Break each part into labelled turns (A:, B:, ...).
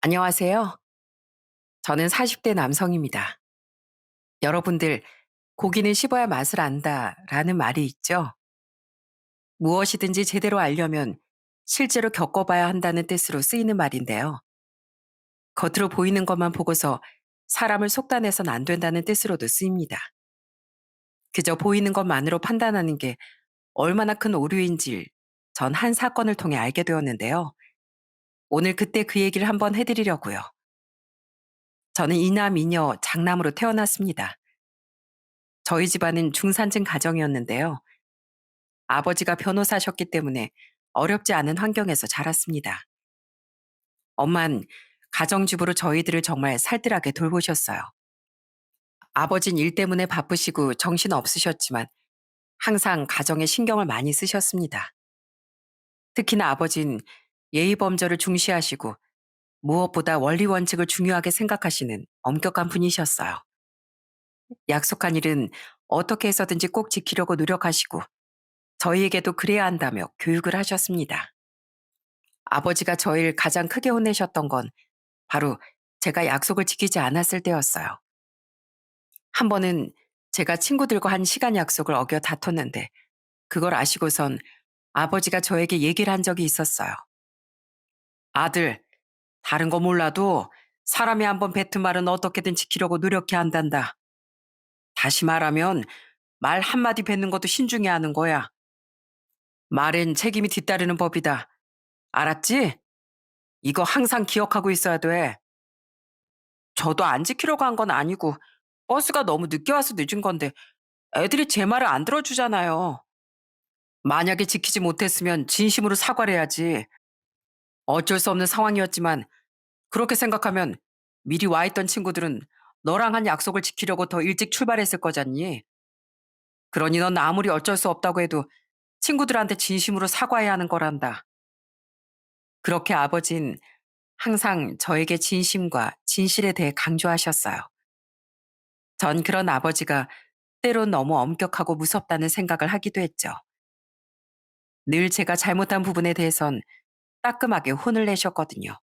A: 안녕하세요. 저는 40대 남성입니다. 여러분들, 고기는 씹어야 맛을 안다라는 말이 있죠. 무엇이든지 제대로 알려면 실제로 겪어봐야 한다는 뜻으로 쓰이는 말인데요. 겉으로 보이는 것만 보고서 사람을 속단해선 안 된다는 뜻으로도 쓰입니다. 그저 보이는 것만으로 판단하는 게 얼마나 큰 오류인지 전 한 사건을 통해 알게 되었는데요. 오늘 그때 그 얘기를 한번 해드리려고요. 저는 이남 이녀 장남으로 태어났습니다. 저희 집안은 중산층 가정이었는데요. 아버지가 변호사셨기 때문에 어렵지 않은 환경에서 자랐습니다. 엄만 가정주부로 저희들을 정말 살뜰하게 돌보셨어요. 아버진 일 때문에 바쁘시고 정신 없으셨지만 항상 가정에 신경을 많이 쓰셨습니다. 특히나 아버진 예의 범절을 중시하시고 무엇보다 원리 원칙을 중요하게 생각하시는 엄격한 분이셨어요. 약속한 일은 어떻게 해서든지 꼭 지키려고 노력하시고 저희에게도 그래야 한다며 교육을 하셨습니다. 아버지가 저희를 가장 크게 혼내셨던 건 바로 제가 약속을 지키지 않았을 때였어요. 한 번은 제가 친구들과 한 시간 약속을 어겨 다퉜는데 그걸 아시고선 아버지가 저에게 얘기를 한 적이 있었어요. 아들, 다른 거 몰라도 사람이 한번 뱉은 말은 어떻게든 지키려고 노력해야 한단다. 다시 말하면 말 한마디 뱉는 것도 신중히 하는 거야. 말엔 책임이 뒤따르는 법이다. 알았지? 이거 항상 기억하고 있어야 돼. 저도 안 지키려고 한 건 아니고 버스가 너무 늦게 와서 늦은 건데 애들이 제 말을 안 들어주잖아요. 만약에 지키지 못했으면 진심으로 사과를 해야지. 어쩔 수 없는 상황이었지만 그렇게 생각하면 미리 와 있던 친구들은 너랑 한 약속을 지키려고 더 일찍 출발했을 거잖니. 그러니 넌 아무리 어쩔 수 없다고 해도 친구들한테 진심으로 사과해야 하는 거란다. 그렇게 아버진 항상 저에게 진심과 진실에 대해 강조하셨어요. 전 그런 아버지가 때론 너무 엄격하고 무섭다는 생각을 하기도 했죠. 늘 제가 잘못한 부분에 대해선 따끔하게 혼을 내셨거든요.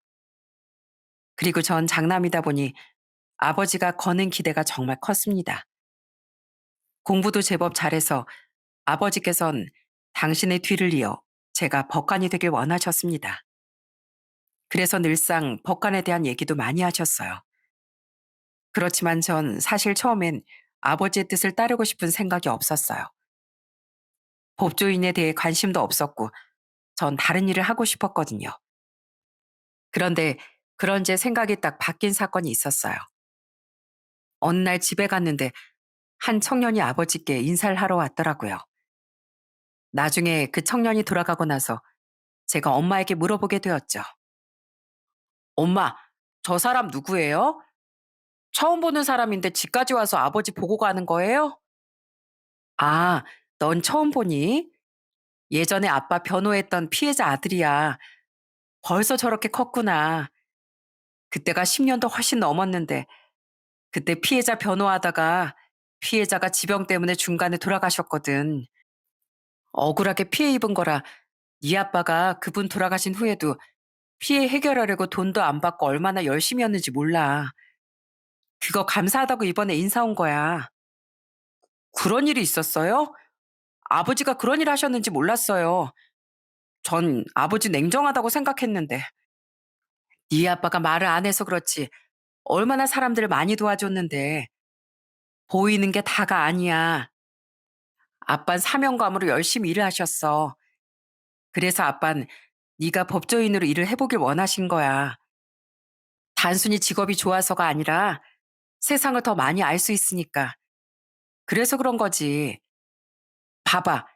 A: 그리고 전 장남이다 보니 아버지가 거는 기대가 정말 컸습니다. 공부도 제법 잘해서 아버지께선 당신의 뒤를 이어 제가 법관이 되길 원하셨습니다. 그래서 늘상 법관에 대한 얘기도 많이 하셨어요. 그렇지만 전 사실 처음엔 아버지의 뜻을 따르고 싶은 생각이 없었어요. 법조인에 대해 관심도 없었고 전 다른 일을 하고 싶었거든요. 그런데 그런 제 생각이 딱 바뀐 사건이 있었어요. 어느 날 집에 갔는데 한 청년이 아버지께 인사를 하러 왔더라고요. 나중에 그 청년이 돌아가고 나서 제가 엄마에게 물어보게 되었죠. 엄마, 저 사람 누구예요? 처음 보는 사람인데 집까지 와서 아버지 보고 가는 거예요? 아, 넌 처음 보니? 예전에 아빠 변호했던 피해자 아들이야. 벌써 저렇게 컸구나. 그때가 10년도 훨씬 넘었는데 그때 피해자 변호하다가 피해자가 지병 때문에 중간에 돌아가셨거든. 억울하게 피해 입은 거라 네 아빠가 그분 돌아가신 후에도 피해 해결하려고 돈도 안 받고 얼마나 열심히 였는지 몰라. 그거 감사하다고 이번에 인사 온 거야. 그런 일이 있었어요? 아버지가 그런 일 하셨는지 몰랐어요. 전 아버지 냉정하다고 생각했는데. 네 아빠가 말을 안 해서 그렇지 얼마나 사람들을 많이 도와줬는데 보이는 게 다가 아니야. 아빤 사명감으로 열심히 일을 하셨어. 그래서 아빤 네가 법조인으로 일을 해보길 원하신 거야. 단순히 직업이 좋아서가 아니라 세상을 더 많이 알 수 있으니까. 그래서 그런 거지. 봐봐.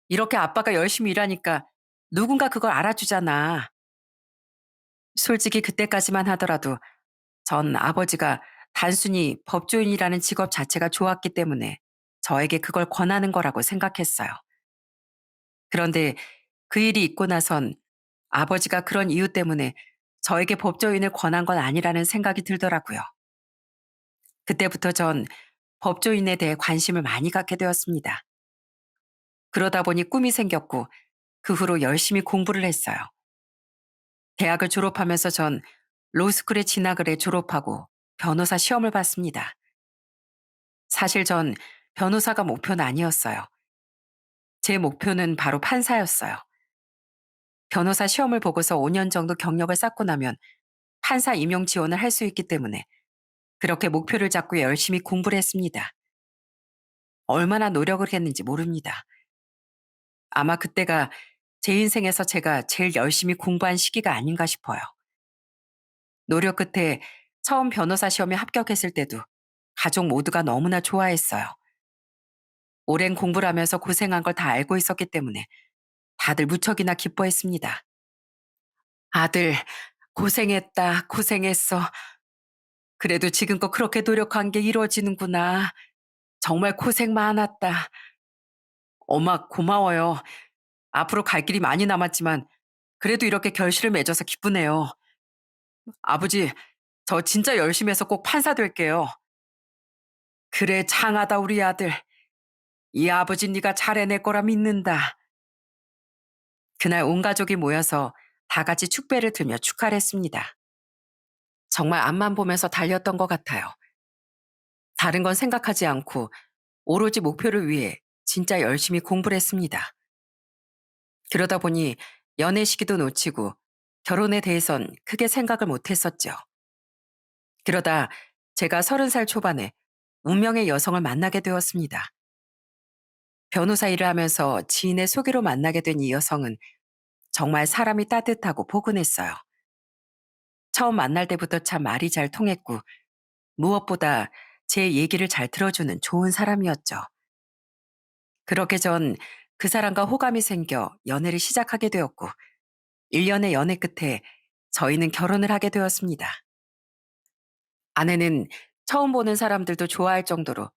A: 이렇게 아빠가 열심히 일하니까 누군가 그걸 알아주잖아. 솔직히 그때까지만 하더라도 전 아버지가 단순히 법조인이라는 직업 자체가 좋았기 때문에 저에게 그걸 권하는 거라고 생각했어요. 그런데 그 일이 있고 나선 아버지가 그런 이유 때문에 저에게 법조인을 권한 건 아니라는 생각이 들더라고요. 그때부터 전 법조인에 대해 관심을 많이 갖게 되었습니다. 그러다 보니 꿈이 생겼고 그 후로 열심히 공부를 했어요. 대학을 졸업하면서 전 로스쿨에 진학을 해 졸업하고 변호사 시험을 봤습니다. 사실 전 변호사가 목표는 아니었어요. 제 목표는 바로 판사였어요. 변호사 시험을 보고서 5년 정도 경력을 쌓고 나면 판사 임용 지원을 할 수 있기 때문에 그렇게 목표를 잡고 열심히 공부를 했습니다. 얼마나 노력을 했는지 모릅니다. 아마 그때가 제 인생에서 제가 제일 열심히 공부한 시기가 아닌가 싶어요. 노력 끝에 처음 변호사 시험에 합격했을 때도 가족 모두가 너무나 좋아했어요. 오랜 공부를 하면서 고생한 걸 다 알고 있었기 때문에 다들 무척이나 기뻐했습니다. 아들, 고생했다, 고생했어. 그래도 지금껏 그렇게 노력한 게 이루어지는구나. 정말 고생 많았다. 엄마, 고마워요. 앞으로 갈 길이 많이 남았지만 그래도 이렇게 결실을 맺어서 기쁘네요. 아버지, 저 진짜 열심히 해서 꼭 판사 될게요. 그래, 장하다, 우리 아들. 이 아버지 네가 잘 해낼 거라 믿는다. 그날 온 가족이 모여서 다 같이 축배를 들며 축하를 했습니다. 정말 앞만 보면서 달렸던 것 같아요. 다른 건 생각하지 않고 오로지 목표를 위해 진짜 열심히 공부를 했습니다. 그러다 보니 연애 시기도 놓치고 결혼에 대해선 크게 생각을 못 했었죠. 그러다 제가 30살 초반에 운명의 여성을 만나게 되었습니다. 변호사 일을 하면서 지인의 소개로 만나게 된 이 여성은 정말 사람이 따뜻하고 포근했어요. 처음 만날 때부터 참 말이 잘 통했고 무엇보다 제 얘기를 잘 들어주는 좋은 사람이었죠. 그렇게 전 그 사람과 호감이 생겨 연애를 시작하게 되었고 1년의 연애 끝에 저희는 결혼을 하게 되었습니다. 아내는 처음 보는 사람들도 좋아할 정도로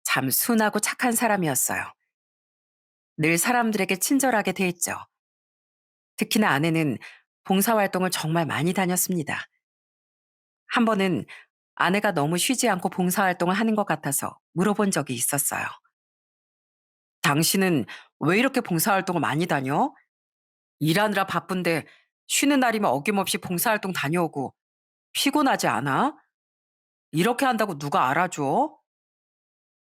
A: 참 순하고 착한 사람이었어요. 늘 사람들에게 친절하게 대했죠. 특히나 아내는 봉사활동을 정말 많이 다녔습니다. 한 번은 아내가 너무 쉬지 않고 봉사활동을 하는 것 같아서 물어본 적이 있었어요. 당신은 왜 이렇게 봉사활동을 많이 다녀? 일하느라 바쁜데 쉬는 날이면 어김없이 봉사활동 다녀오고 피곤하지 않아? 이렇게 한다고 누가 알아줘?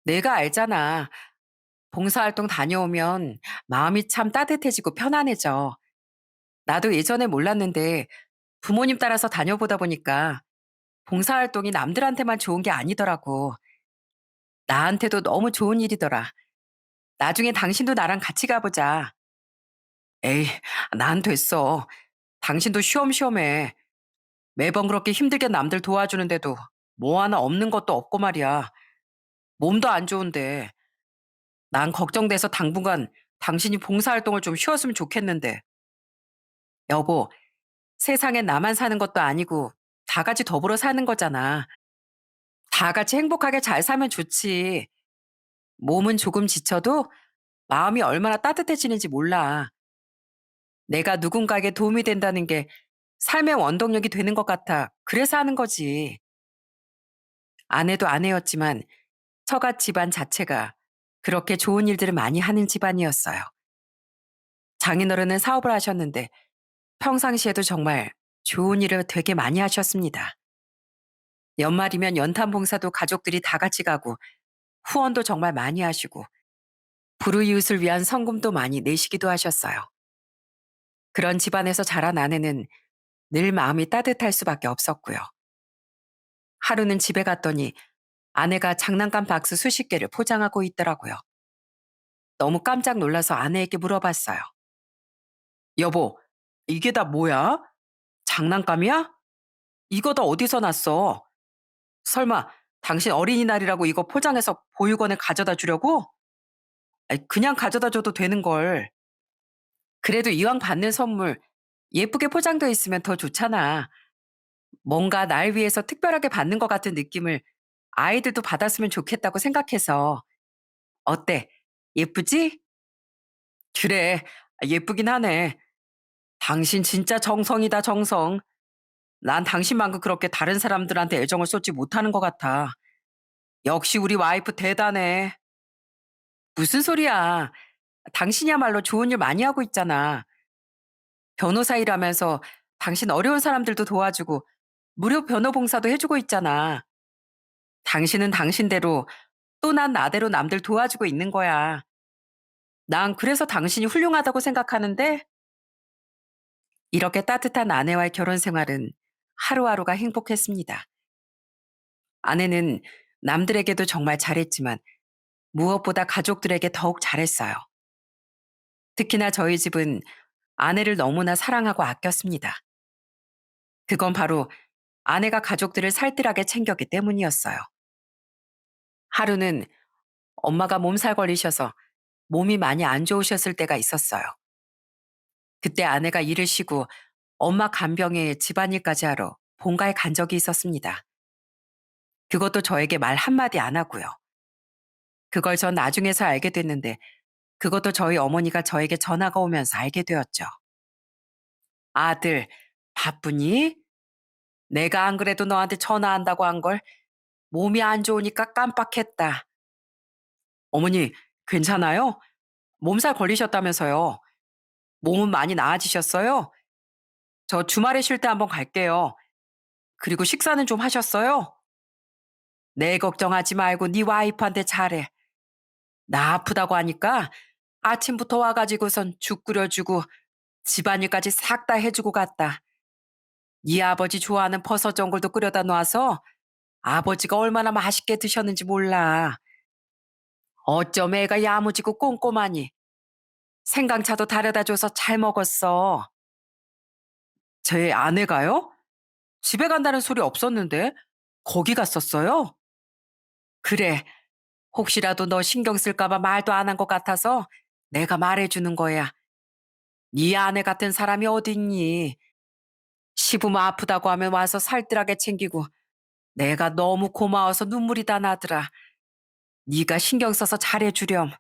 A: 내가 알잖아. 봉사활동 다녀오면 마음이 참 따뜻해지고 편안해져. 나도 예전에 몰랐는데 부모님 따라서 다녀보다 보니까 봉사활동이 남들한테만 좋은 게 아니더라고. 나한테도 너무 좋은 일이더라. 나중에 당신도 나랑 같이 가보자. 에이, 난 됐어. 당신도 쉬엄쉬엄해. 매번 그렇게 힘들게 남들 도와주는데도 뭐 하나 없는 것도 없고 말이야. 몸도 안 좋은데. 난 걱정돼서 당분간 당신이 봉사활동을 좀 쉬었으면 좋겠는데. 여보, 세상엔 나만 사는 것도 아니고 다 같이 더불어 사는 거잖아. 다 같이 행복하게 잘 살면 좋지. 몸은 조금 지쳐도 마음이 얼마나 따뜻해지는지 몰라. 내가 누군가에게 도움이 된다는 게 삶의 원동력이 되는 것 같아. 그래서 하는 거지. 아내도 아내였지만 처갓 집안 자체가 그렇게 좋은 일들을 많이 하는 집안이었어요. 장인어른은 사업을 하셨는데 평상시에도 정말 좋은 일을 되게 많이 하셨습니다. 연말이면 연탄 봉사도 가족들이 다 같이 가고 후원도 정말 많이 하시고 불우이웃을 위한 성금도 많이 내시기도 하셨어요. 그런 집안에서 자란 아내는 늘 마음이 따뜻할 수밖에 없었고요. 하루는 집에 갔더니 아내가 장난감 박스 수십 개를 포장하고 있더라고요. 너무 깜짝 놀라서 아내에게 물어봤어요. 여보, 이게 다 뭐야? 장난감이야? 이거 다 어디서 났어? 설마 당신 어린이날이라고 이거 포장해서 보육원에 가져다 주려고? 아이, 그냥 가져다 줘도 되는 걸. 그래도 이왕 받는 선물 예쁘게 포장되어 있으면 더 좋잖아. 뭔가 날 위해서 특별하게 받는 것 같은 느낌을 아이들도 받았으면 좋겠다고 생각해서. 어때? 예쁘지? 그래, 예쁘긴 하네. 당신 진짜 정성이다, 정성. 난 당신만큼 그렇게 다른 사람들한테 애정을 쏟지 못하는 것 같아. 역시 우리 와이프 대단해. 무슨 소리야. 당신이야말로 좋은 일 많이 하고 있잖아. 변호사 일하면서 당신 어려운 사람들도 도와주고 무료 변호 봉사도 해주고 있잖아. 당신은 당신대로 또 난 나대로 남들 도와주고 있는 거야. 난 그래서 당신이 훌륭하다고 생각하는데 이렇게 따뜻한 아내와의 결혼 생활은 하루하루가 행복했습니다. 아내는 남들에게도 정말 잘했지만 무엇보다 가족들에게 더욱 잘했어요. 특히나 저희 집은 아내를 너무나 사랑하고 아꼈습니다. 그건 바로 아내가 가족들을 살뜰하게 챙겼기 때문이었어요. 하루는 엄마가 몸살 걸리셔서 몸이 많이 안 좋으셨을 때가 있었어요. 그때 아내가 일을 쉬고 엄마 간병에 집안일까지 하러 본가에 간 적이 있었습니다. 그것도 저에게 말 한마디 안 하고요. 그걸 전 나중에서 알게 됐는데 그것도 저희 어머니가 저에게 전화가 오면서 알게 되었죠. 아들, 바쁘니? 내가 안 그래도 너한테 전화한다고 한 걸 몸이 안 좋으니까 깜빡했다. 어머니, 괜찮아요? 몸살 걸리셨다면서요. 몸은 많이 나아지셨어요? 저 주말에 쉴 때 한번 갈게요. 그리고 식사는 좀 하셨어요? 내 걱정하지 말고 네 와이프한테 잘해. 나 아프다고 하니까 아침부터 와가지고선 죽 끓여주고 집안일까지 싹 다 해주고 갔다. 네 아버지 좋아하는 버섯 전골도 끓여다 놔서 아버지가 얼마나 맛있게 드셨는지 몰라. 어쩜 애가 야무지고 꼼꼼하니. 생강차도 달여다 줘서 잘 먹었어. 제 아내가요? 집에 간다는 소리 없었는데 거기 갔었어요? 그래. 혹시라도 너 신경 쓸까봐 말도 안 한 것 같아서 내가 말해주는 거야. 네 아내 같은 사람이 어딨니? 시부모 아프다고 하면 와서 살뜰하게 챙기고 내가 너무 고마워서 눈물이 다 나더라. 네가 신경 써서 잘해주렴.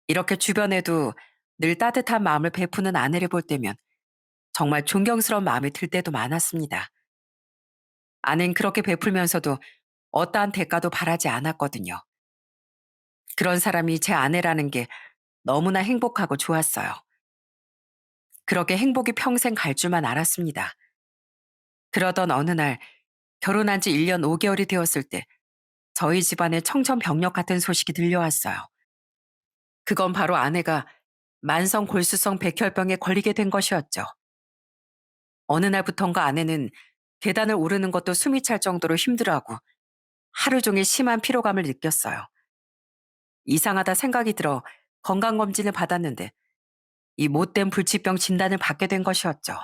A: 이렇게 주변에도 늘 따뜻한 마음을 베푸는 아내를 볼 때면 정말 존경스러운 마음이 들 때도 많았습니다. 아내는 그렇게 베풀면서도 어떠한 대가도 바라지 않았거든요. 그런 사람이 제 아내라는 게 너무나 행복하고 좋았어요. 그렇게 행복이 평생 갈 줄만 알았습니다. 그러던 어느 날 결혼한 지 1년 5개월이 되었을 때 저희 집안에 청천벽력 같은 소식이 들려왔어요. 그건 바로 아내가 만성 골수성 백혈병에 걸리게 된 것이었죠. 어느 날부턴가 아내는 계단을 오르는 것도 숨이 찰 정도로 힘들어하고 하루 종일 심한 피로감을 느꼈어요. 이상하다 생각이 들어 건강검진을 받았는데 이 못된 불치병 진단을 받게 된 것이었죠.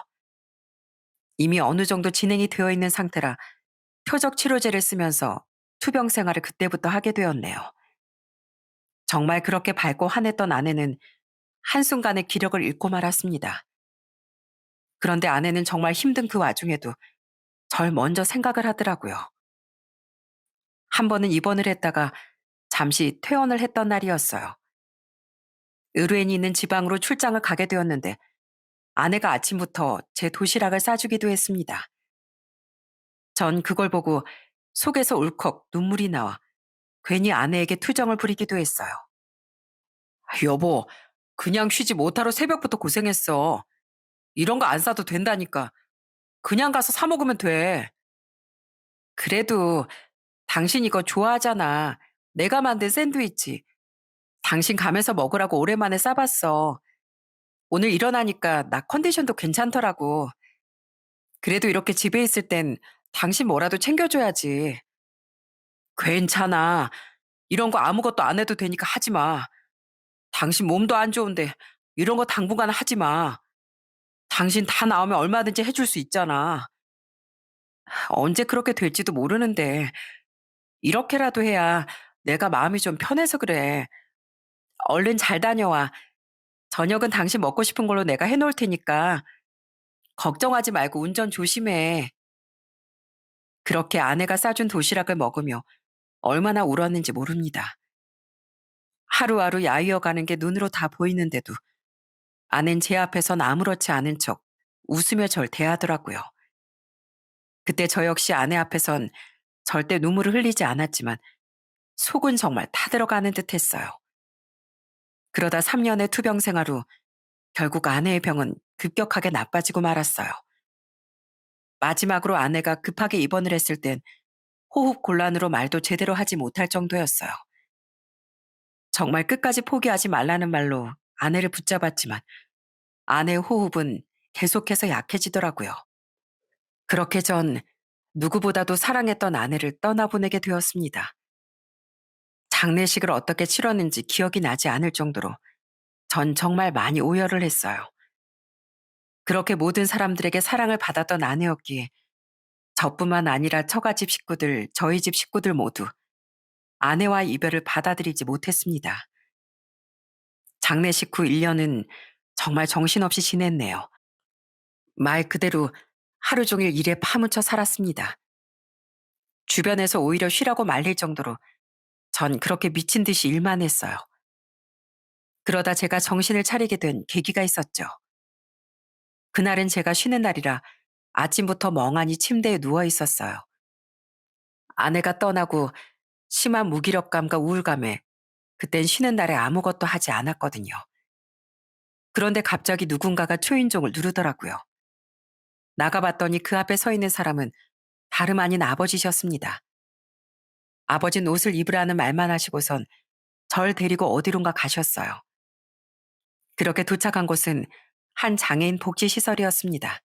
A: 이미 어느 정도 진행이 되어 있는 상태라 표적 치료제를 쓰면서 투병 생활을 그때부터 하게 되었네요. 정말 그렇게 밝고 환했던 아내는 한순간에 기력을 잃고 말았습니다. 그런데 아내는 정말 힘든 그 와중에도 절 먼저 생각을 하더라고요. 한 번은 입원을 했다가 잠시 퇴원을 했던 날이었어요. 의뢰인이 있는 지방으로 출장을 가게 되었는데 아내가 아침부터 제 도시락을 싸주기도 했습니다. 전 그걸 보고 속에서 울컥 눈물이 나와 괜히 아내에게 투정을 부리기도 했어요. 여보, 그냥 쉬지 못하러 새벽부터 고생했어. 이런 거 안 싸도 된다니까. 그냥 가서 사 먹으면 돼. 그래도 당신 이거 좋아하잖아. 내가 만든 샌드위치. 당신 가면서 먹으라고 오랜만에 싸봤어. 오늘 일어나니까 나 컨디션도 괜찮더라고. 그래도 이렇게 집에 있을 땐 당신 뭐라도 챙겨줘야지. 괜찮아. 이런 거 아무것도 안 해도 되니까 하지 마. 당신 몸도 안 좋은데 이런 거 당분간 하지 마. 당신 다 나오면 얼마든지 해줄 수 있잖아. 언제 그렇게 될지도 모르는데 이렇게라도 해야 내가 마음이 좀 편해서 그래. 얼른 잘 다녀와. 저녁은 당신 먹고 싶은 걸로 내가 해놓을 테니까 걱정하지 말고 운전 조심해. 그렇게 아내가 싸준 도시락을 먹으며 얼마나 울었는지 모릅니다. 하루하루 야위어가는 게 눈으로 다 보이는데도 아낸 제 앞에선 아무렇지 않은 척 웃으며 절 대하더라고요. 그때 저 역시 아내 앞에선 절대 눈물을 흘리지 않았지만 속은 정말 타들어가는 듯 했어요. 그러다 3년의 투병 생활 후 결국 아내의 병은 급격하게 나빠지고 말았어요. 마지막으로 아내가 급하게 입원을 했을 땐 호흡 곤란으로 말도 제대로 하지 못할 정도였어요. 정말 끝까지 포기하지 말라는 말로 아내를 붙잡았지만 아내의 호흡은 계속해서 약해지더라고요. 그렇게 전 누구보다도 사랑했던 아내를 떠나보내게 되었습니다. 장례식을 어떻게 치렀는지 기억이 나지 않을 정도로 전 정말 많이 오열을 했어요. 그렇게 모든 사람들에게 사랑을 받았던 아내였기에 저뿐만 아니라 처가집 식구들, 저희 집 식구들 모두 아내와의 이별을 받아들이지 못했습니다. 장례식 후 1년은 정말 정신없이 지냈네요. 말 그대로 하루 종일 일에 파묻혀 살았습니다. 주변에서 오히려 쉬라고 말릴 정도로 전 그렇게 미친 듯이 일만 했어요. 그러다 제가 정신을 차리게 된 계기가 있었죠. 그날은 제가 쉬는 날이라 아침부터 멍하니 침대에 누워 있었어요. 아내가 떠나고 심한 무기력감과 우울감에 그땐 쉬는 날에 아무것도 하지 않았거든요. 그런데 갑자기 누군가가 초인종을 누르더라고요. 나가봤더니 그 앞에 서 있는 사람은 다름 아닌 아버지셨습니다. 아버진 옷을 입으라는 말만 하시고선 절 데리고 어디론가 가셨어요. 그렇게 도착한 곳은 한 장애인 복지시설이었습니다.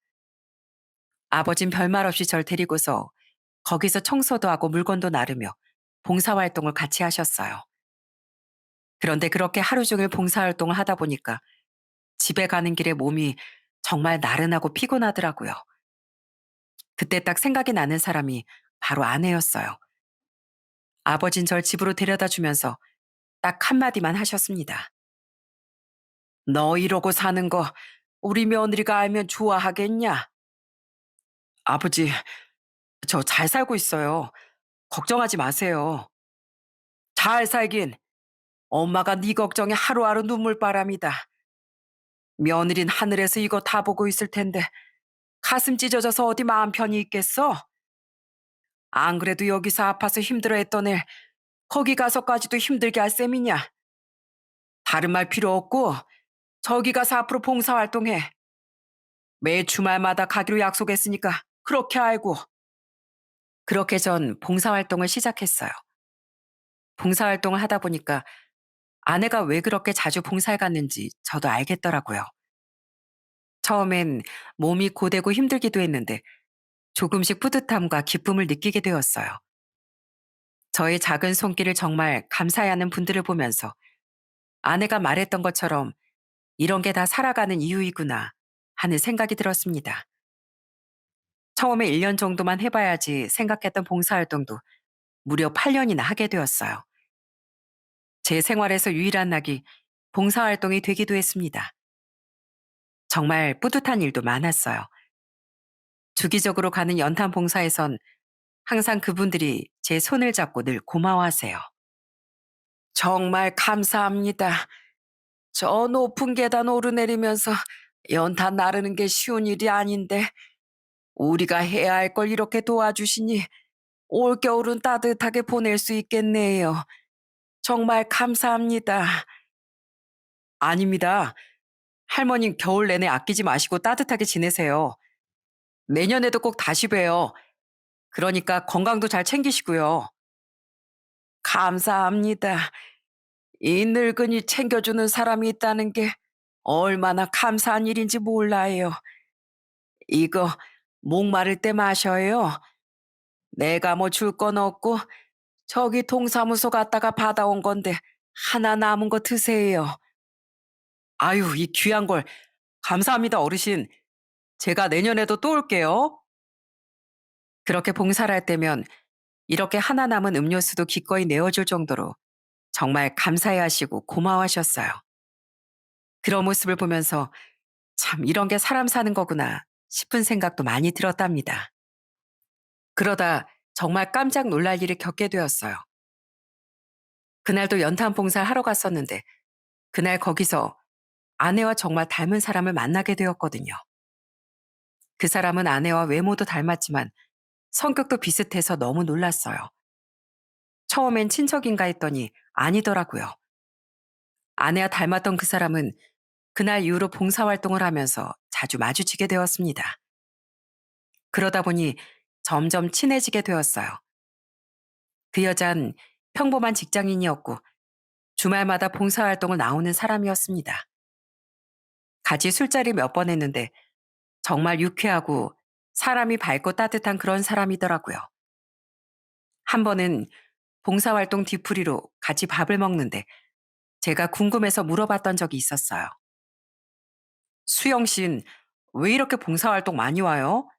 A: 아버진 별말 없이 절 데리고서 거기서 청소도 하고 물건도 나르며 봉사활동을 같이 하셨어요. 그런데 그렇게 하루 종일 봉사활동을 하다 보니까 집에 가는 길에 몸이 정말 나른하고 피곤하더라고요. 그때 딱 생각이 나는 사람이 바로 아내였어요. 아버진 절 집으로 데려다 주면서 딱 한마디만 하셨습니다. 너 이러고 사는 거 우리 며느리가 알면 좋아하겠냐? 아버지, 저 잘 살고 있어요. 걱정하지 마세요. 잘 살긴 엄마가 네 걱정에 하루하루 눈물바람이다. 며느린 하늘에서 이거 다 보고 있을 텐데 가슴 찢어져서 어디 마음 편히 있겠어? 안 그래도 여기서 아파서 힘들어했던 애 거기 가서까지도 힘들게 할 셈이냐? 다른 말 필요 없고 저기 가서 앞으로 봉사활동해. 매 주말마다 가기로 약속했으니까 그렇게 알고. 그렇게 전 봉사활동을 시작했어요. 봉사활동을 하다 보니까 아내가 왜 그렇게 자주 봉사에 갔는지 저도 알겠더라고요. 처음엔 몸이 고되고 힘들기도 했는데 조금씩 뿌듯함과 기쁨을 느끼게 되었어요. 저의 작은 손길을 정말 감사해하는 분들을 보면서 아내가 말했던 것처럼 이런 게 다 살아가는 이유이구나 하는 생각이 들었습니다. 처음에 1년 정도만 해봐야지 생각했던 봉사활동도 무려 8년이나 하게 되었어요. 제 생활에서 유일한 낙이 봉사활동이 되기도 했습니다. 정말 뿌듯한 일도 많았어요. 주기적으로 가는 연탄 봉사에선 항상 그분들이 제 손을 잡고 늘 고마워하세요. 정말 감사합니다. 저 높은 계단 오르내리면서 연탄 나르는 게 쉬운 일이 아닌데 우리가 해야 할 걸 이렇게 도와주시니 올겨울은 따뜻하게 보낼 수 있겠네요. 정말 감사합니다. 아닙니다. 할머님 겨울 내내 아끼지 마시고 따뜻하게 지내세요. 내년에도 꼭 다시 봬요. 그러니까 건강도 잘 챙기시고요. 감사합니다. 이 늙은이 챙겨주는 사람이 있다는 게 얼마나 감사한 일인지 몰라요. 이거 목마를 때 마셔요. 내가 뭐 줄 건 없고 저기 동사무소 갔다가 받아온 건데 하나 남은 거 드세요. 아유, 이 귀한 걸 감사합니다, 어르신. 제가 내년에도 또 올게요. 그렇게 봉사를 할 때면 이렇게 하나 남은 음료수도 기꺼이 내어줄 정도로 정말 감사해 하시고 고마워하셨어요. 그런 모습을 보면서 참 이런 게 사람 사는 거구나 싶은 생각도 많이 들었답니다. 그러다 정말 깜짝 놀랄 일을 겪게 되었어요. 그날도 연탄 봉사를 하러 갔었는데 그날 거기서 아내와 정말 닮은 사람을 만나게 되었거든요. 그 사람은 아내와 외모도 닮았지만 성격도 비슷해서 너무 놀랐어요. 처음엔 친척인가 했더니 아니더라고요. 아내와 닮았던 그 사람은 그날 이후로 봉사활동을 하면서 자주 마주치게 되었습니다. 그러다 보니 점점 친해지게 되었어요. 그 여잔 평범한 직장인이었고 주말마다 봉사활동을 나오는 사람이었습니다. 같이 술자리 몇 번 했는데 정말 유쾌하고 사람이 밝고 따뜻한 그런 사람이더라고요. 한 번은 봉사활동 뒤풀이로 같이 밥을 먹는데 제가 궁금해서 물어봤던 적이 있었어요. 수영 씨는 왜 이렇게 봉사활동 많이 와요?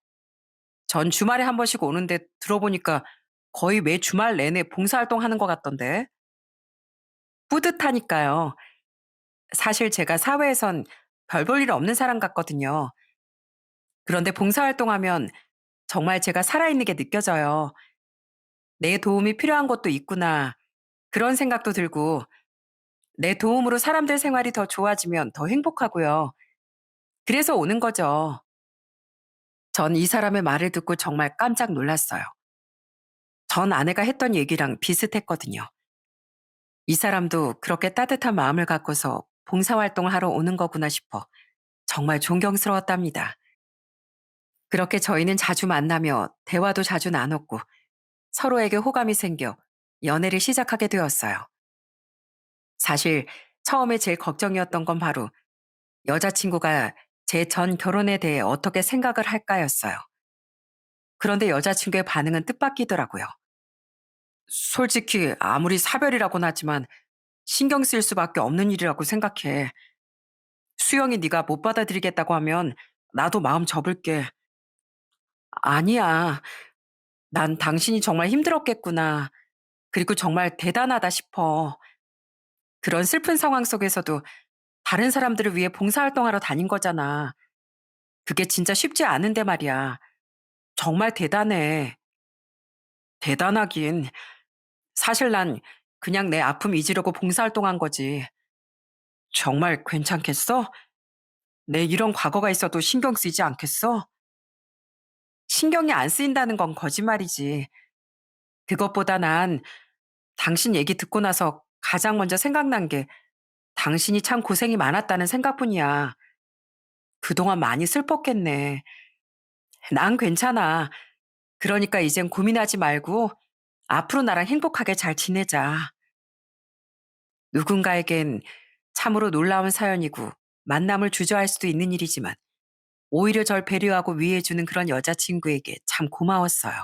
A: 전 주말에 한 번씩 오는데 들어보니까 거의 매 주말 내내 봉사활동 하는 것 같던데. 뿌듯하니까요. 사실 제가 사회에선 별 볼 일 없는 사람 같거든요. 그런데 봉사활동하면 정말 제가 살아있는 게 느껴져요. 내 도움이 필요한 것도 있구나. 그런 생각도 들고, 내 도움으로 사람들 생활이 더 좋아지면 더 행복하고요. 그래서 오는 거죠. 전 이 사람의 말을 듣고 정말 깜짝 놀랐어요. 전 아내가 했던 얘기랑 비슷했거든요. 이 사람도 그렇게 따뜻한 마음을 갖고서 봉사활동을 하러 오는 거구나 싶어 정말 존경스러웠답니다. 그렇게 저희는 자주 만나며 대화도 자주 나눴고 서로에게 호감이 생겨 연애를 시작하게 되었어요. 사실 처음에 제일 걱정이었던 건 바로 여자친구가 제 전 결혼에 대해 어떻게 생각을 할까였어요. 그런데 여자친구의 반응은 뜻밖이더라고요. 솔직히 아무리 사별이라고는 하지만 신경 쓸 수밖에 없는 일이라고 생각해. 수영이 네가 못 받아들이겠다고 하면 나도 마음 접을게. 아니야. 난 당신이 정말 힘들었겠구나. 그리고 정말 대단하다 싶어. 그런 슬픈 상황 속에서도 다른 사람들을 위해 봉사활동하러 다닌 거잖아. 그게 진짜 쉽지 않은데 말이야. 정말 대단해. 대단하긴. 사실 난 그냥 내 아픔 잊으려고 봉사활동한 거지. 정말 괜찮겠어? 내 이런 과거가 있어도 신경 쓰이지 않겠어? 신경이 안 쓰인다는 건 거짓말이지. 그것보다 난 당신 얘기 듣고 나서 가장 먼저 생각난 게 당신이 참 고생이 많았다는 생각뿐이야. 그동안 많이 슬펐겠네. 난 괜찮아. 그러니까 이젠 고민하지 말고 앞으로 나랑 행복하게 잘 지내자. 누군가에겐 참으로 놀라운 사연이고 만남을 주저할 수도 있는 일이지만 오히려 절 배려하고 위해주는 그런 여자친구에게 참 고마웠어요.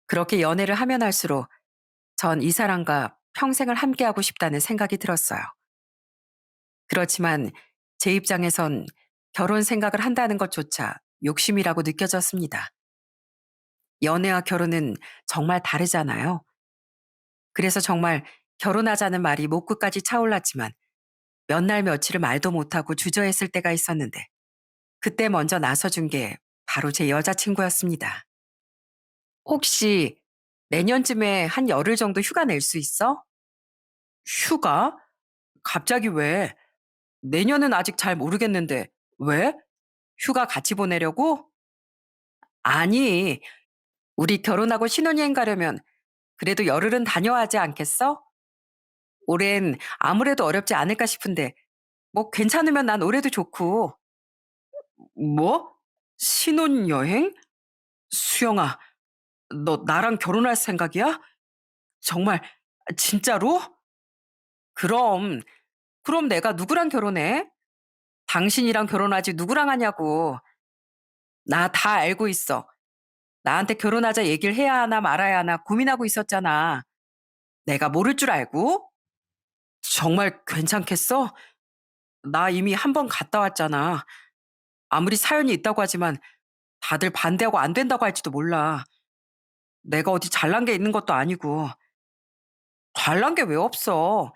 A: 그렇게 연애를 하면 할수록 전 이 사람과 평생을 함께하고 싶다는 생각이 들었어요. 그렇지만 제 입장에선 결혼 생각을 한다는 것조차 욕심이라고 느껴졌습니다. 연애와 결혼은 정말 다르잖아요. 그래서 정말 결혼하자는 말이 목구까지 차올랐지만 몇 날 며칠을 말도 못하고 주저했을 때가 있었는데 그때 먼저 나서준 게 바로 제 여자친구였습니다. 혹시 내년쯤에 한 열흘 정도 휴가 낼 수 있어? 휴가? 갑자기 왜? 내년은 아직 잘 모르겠는데 왜? 휴가 같이 보내려고? 아니, 우리 결혼하고 신혼여행 가려면 그래도 열흘은 다녀야 하지 않겠어? 올해는 아무래도 어렵지 않을까 싶은데 뭐 괜찮으면 난 올해도 좋고. 뭐? 신혼여행? 수영아, 너 나랑 결혼할 생각이야? 정말 진짜로? 그럼, 그럼 내가 누구랑 결혼해? 당신이랑 결혼하지 누구랑 하냐고. 나 다 알고 있어. 나한테 결혼하자 얘기를 해야 하나 말아야 하나 고민하고 있었잖아. 내가 모를 줄 알고? 정말 괜찮겠어? 나 이미 한 번 갔다 왔잖아. 아무리 사연이 있다고 하지만 다들 반대하고 안 된다고 할지도 몰라. 내가 어디 잘난 게 있는 것도 아니고. 잘난 게 왜 없어?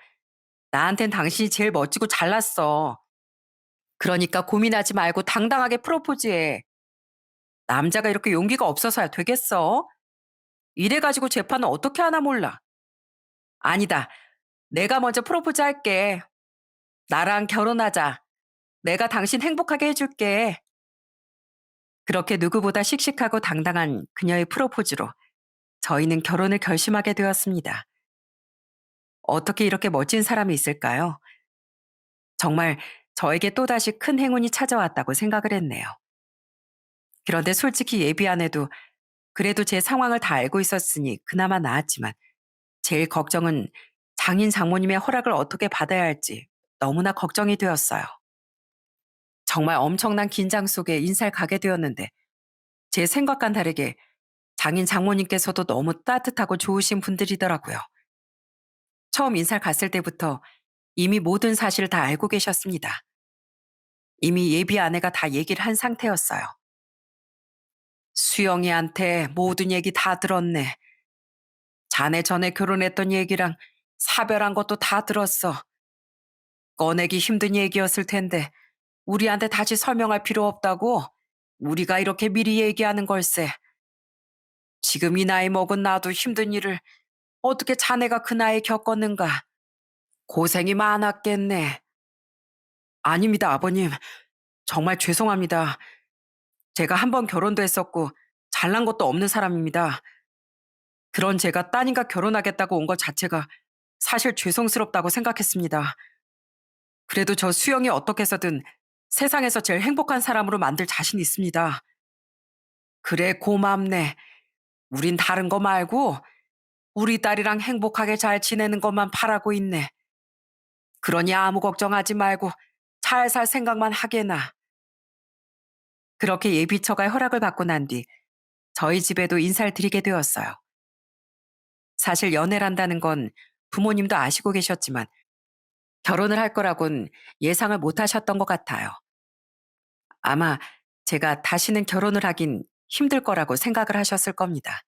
A: 나한텐 당신이 제일 멋지고 잘났어. 그러니까 고민하지 말고 당당하게 프로포즈해. 남자가 이렇게 용기가 없어서야 되겠어? 이래가지고 재판은 어떻게 하나 몰라. 아니다. 내가 먼저 프로포즈 할게. 나랑 결혼하자. 내가 당신 행복하게 해줄게. 그렇게 누구보다 씩씩하고 당당한 그녀의 프로포즈로 저희는 결혼을 결심하게 되었습니다. 어떻게 이렇게 멋진 사람이 있을까요? 정말 저에게 또다시 큰 행운이 찾아왔다고 생각을 했네요. 그런데 솔직히 예비 아내도 그래도 제 상황을 다 알고 있었으니 그나마 나았지만 제일 걱정은 장인 장모님의 허락을 어떻게 받아야 할지 너무나 걱정이 되었어요. 정말 엄청난 긴장 속에 인사를 가게 되었는데 제 생각과는 다르게 장인 장모님께서도 너무 따뜻하고 좋으신 분들이더라고요. 처음 인사를 갔을 때부터 이미 모든 사실을 다 알고 계셨습니다. 이미 예비 아내가 다 얘기를 한 상태였어요. 수영이한테 모든 얘기 다 들었네. 자네 전에 결혼했던 얘기랑 사별한 것도 다 들었어. 꺼내기 힘든 얘기였을 텐데 우리한테 다시 설명할 필요 없다고. 우리가 이렇게 미리 얘기하는 걸세. 지금 이 나이 먹은 나도 힘든 일을 어떻게 자네가 그 나이에 겪었는가. 고생이 많았겠네. 아닙니다, 아버님. 정말 죄송합니다. 제가 한 번 결혼도 했었고 잘난 것도 없는 사람입니다. 그런 제가 따님과 결혼하겠다고 온 것 자체가 사실 죄송스럽다고 생각했습니다. 그래도 저 수영이 어떻게 해서든 세상에서 제일 행복한 사람으로 만들 자신 있습니다. 그래, 고맙네. 우린 다른 거 말고 우리 딸이랑 행복하게 잘 지내는 것만 바라고 있네. 그러니 아무 걱정하지 말고 잘 살 생각만 하게나. 그렇게 예비처가 허락을 받고 난 뒤 저희 집에도 인사를 드리게 되었어요. 사실 연애란다는 건 부모님도 아시고 계셨지만 결혼을 할 거라곤 예상을 못 하셨던 것 같아요. 아마 제가 다시는 결혼을 하긴 힘들 거라고 생각을 하셨을 겁니다.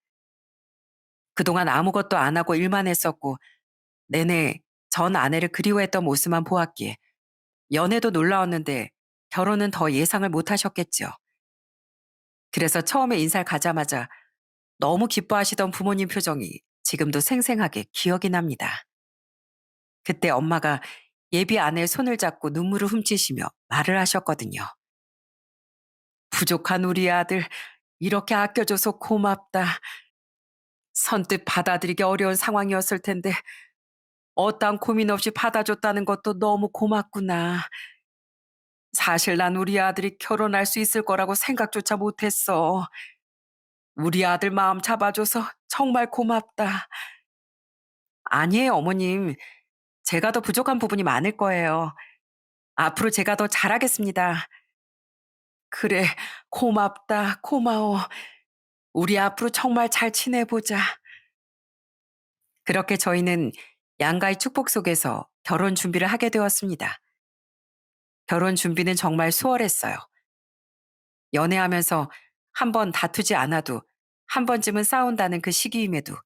A: 그동안 아무것도 안 하고 일만 했었고 내내 전 아내를 그리워했던 모습만 보았기에 연애도 놀라웠는데 결혼은 더 예상을 못 하셨겠죠. 그래서 처음에 인사를 가자마자 너무 기뻐하시던 부모님 표정이 지금도 생생하게 기억이 납니다. 그때 엄마가 예비 아내의 손을 잡고 눈물을 훔치시며 말을 하셨거든요. 부족한 우리 아들, 이렇게 아껴줘서 고맙다. 선뜻 받아들이기 어려운 상황이었을 텐데 어떠한 고민 없이 받아줬다는 것도 너무 고맙구나. 사실 난 우리 아들이 결혼할 수 있을 거라고 생각조차 못했어. 우리 아들 마음 잡아줘서 정말 고맙다. 아니에요, 어머님. 제가 더 부족한 부분이 많을 거예요. 앞으로 제가 더 잘하겠습니다. 그래, 고맙다, 고마워. 우리 앞으로 정말 잘 지내보자. 그렇게 저희는 양가의 축복 속에서 결혼 준비를 하게 되었습니다. 결혼 준비는 정말 수월했어요. 연애하면서 한 번 다투지 않아도 한 번쯤은 싸운다는 그 시기임에도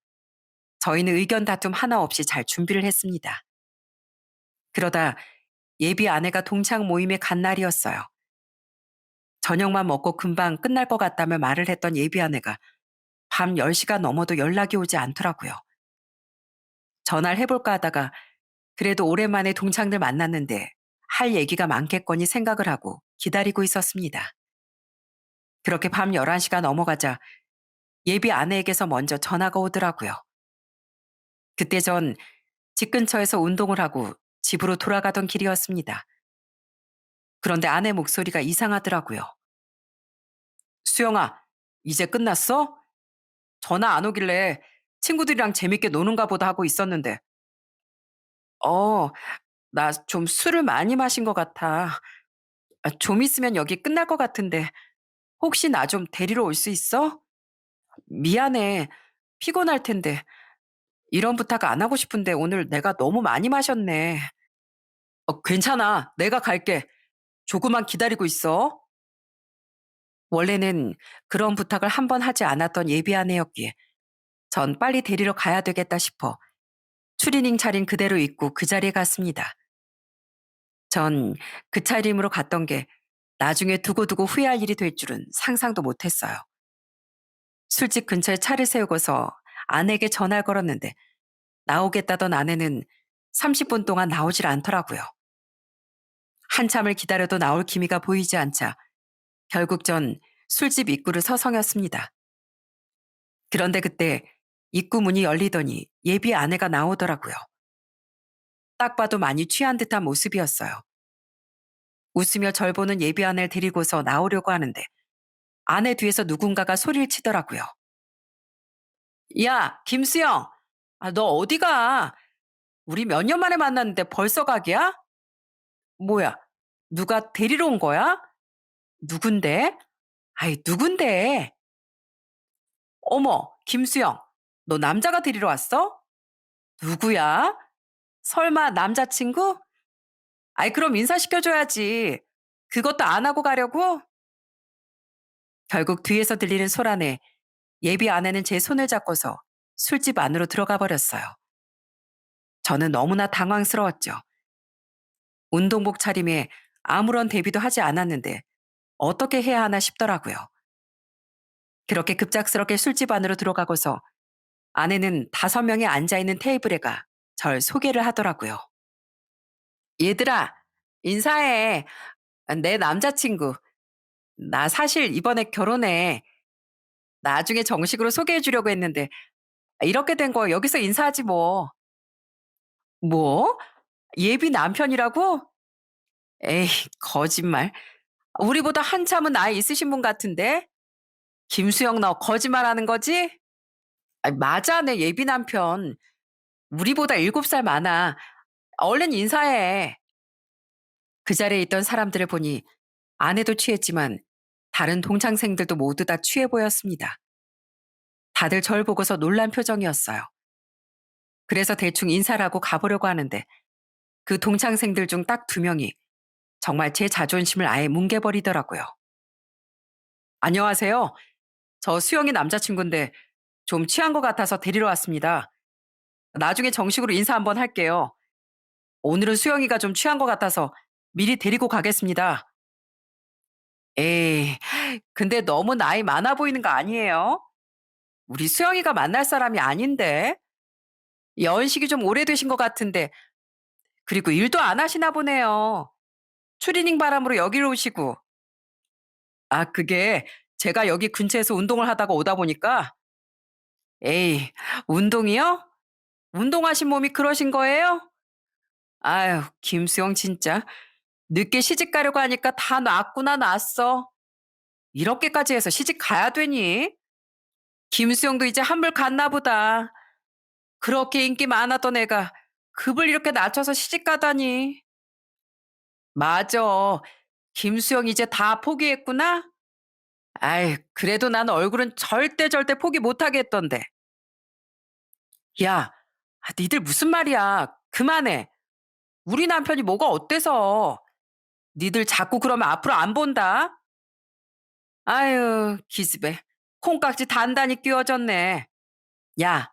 A: 저희는 의견 다툼 하나 없이 잘 준비를 했습니다. 그러다 예비 아내가 동창 모임에 간 날이었어요. 저녁만 먹고 금방 끝날 것 같다며 말을 했던 예비 아내가 밤 10시가 넘어도 연락이 오지 않더라고요. 전화를 해볼까 하다가 그래도 오랜만에 동창들 만났는데 할 얘기가 많겠거니 생각을 하고 기다리고 있었습니다. 그렇게 밤 11시가 넘어가자 예비 아내에게서 먼저 전화가 오더라고요. 그때 전 집 근처에서 운동을 하고 집으로 돌아가던 길이었습니다. 그런데 아내 목소리가 이상하더라고요. 수영아, 이제 끝났어? 전화 안 오길래 친구들이랑 재밌게 노는가 보다 하고 있었는데. 어, 나 좀 술을 많이 마신 것 같아. 좀 있으면 여기 끝날 것 같은데 혹시 나 좀 데리러 올 수 있어? 미안해. 피곤할 텐데. 이런 부탁 안 하고 싶은데 오늘 내가 너무 많이 마셨네. 괜찮아. 내가 갈게. 조금만 기다리고 있어. 원래는 그런 부탁을 한 번 하지 않았던 예비 아내였기에 전 빨리 데리러 가야 되겠다 싶어 추리닝 차린 그대로 입고 그 자리에 갔습니다. 전 그 차림으로 갔던 게 나중에 두고두고 후회할 일이 될 줄은 상상도 못했어요. 술집 근처에 차를 세우고서 아내에게 전화를 걸었는데 나오겠다던 아내는 30분 동안 나오질 않더라고요. 한참을 기다려도 나올 기미가 보이지 않자 결국 전 술집 입구를 서성였습니다. 그런데 그때 입구 문이 열리더니 예비 아내가 나오더라고요. 딱 봐도 많이 취한 듯한 모습이었어요. 웃으며 절 보는 예비 아내를 데리고서 나오려고 하는데 아내 뒤에서 누군가가 소리를 치더라고요. 야, 김수영! 너 어디 가? 우리 몇 년 만에 만났는데 벌써 가기야? 뭐야? 누가 데리러 온 거야? 누군데? 아이, 누군데? 어머, 김수영. 너 남자가 데리러 왔어? 누구야? 설마 남자친구? 아이, 그럼 인사시켜줘야지. 그것도 안 하고 가려고? 결국 뒤에서 들리는 소란에 예비 아내는 제 손을 잡고서 술집 안으로 들어가 버렸어요. 저는 너무나 당황스러웠죠. 운동복 차림에 아무런 대비도 하지 않았는데 어떻게 해야 하나 싶더라고요. 그렇게 급작스럽게 술집 안으로 들어가고서 아내는 5명이 앉아있는 테이블에 가 절 소개를 하더라고요. 얘들아, 인사해. 내 남자친구. 나 사실 이번에 결혼해. 나중에 정식으로 소개해 주려고 했는데 이렇게 된 거 여기서 인사하지 뭐. 뭐? 예비 남편이라고? 에이, 거짓말. 우리보다 한참은 나이 있으신 분 같은데? 김수영 너 거짓말하는 거지? 맞아, 내 예비 남편. 우리보다 7살 많아. 얼른 인사해. 그 자리에 있던 사람들을 보니 아내도 취했지만 다른 동창생들도 모두 다 취해 보였습니다. 다들 절 보고서 놀란 표정이었어요. 그래서 대충 인사를 하고 가보려고 하는데 그 동창생들 중 딱 2명이 정말 제 자존심을 아예 뭉개버리더라고요. 안녕하세요. 저 수영이 남자친구인데 좀 취한 것 같아서 데리러 왔습니다. 나중에 정식으로 인사 한번 할게요. 오늘은 수영이가 좀 취한 것 같아서 미리 데리고 가겠습니다. 에이, 근데 너무 나이 많아 보이는 거 아니에요? 우리 수영이가 만날 사람이 아닌데. 연식이 좀 오래되신 것 같은데. 그리고 일도 안 하시나 보네요. 추리닝 바람으로 여기로 오시고. 그게 제가 여기 근처에서 운동을 하다가 오다 보니까. 에이, 운동이요? 운동하신 몸이 그러신 거예요? 아유, 김수영 진짜. 늦게 시집 가려고 하니까 다 놨구나 놨어. 이렇게까지 해서 시집 가야 되니? 김수영도 이제 한물 갔나 보다. 그렇게 인기 많았던 애가 급을 이렇게 낮춰서 시집 가다니. 맞아. 김수영 이제 다 포기했구나? 아이, 그래도 난 얼굴은 절대 포기 못 하겠던데. 야, 니들 무슨 말이야. 그만해. 우리 남편이 뭐가 어때서. 니들 자꾸 그러면 앞으로 안 본다. 아유, 기집애. 콩깍지 단단히 끼워졌네. 야,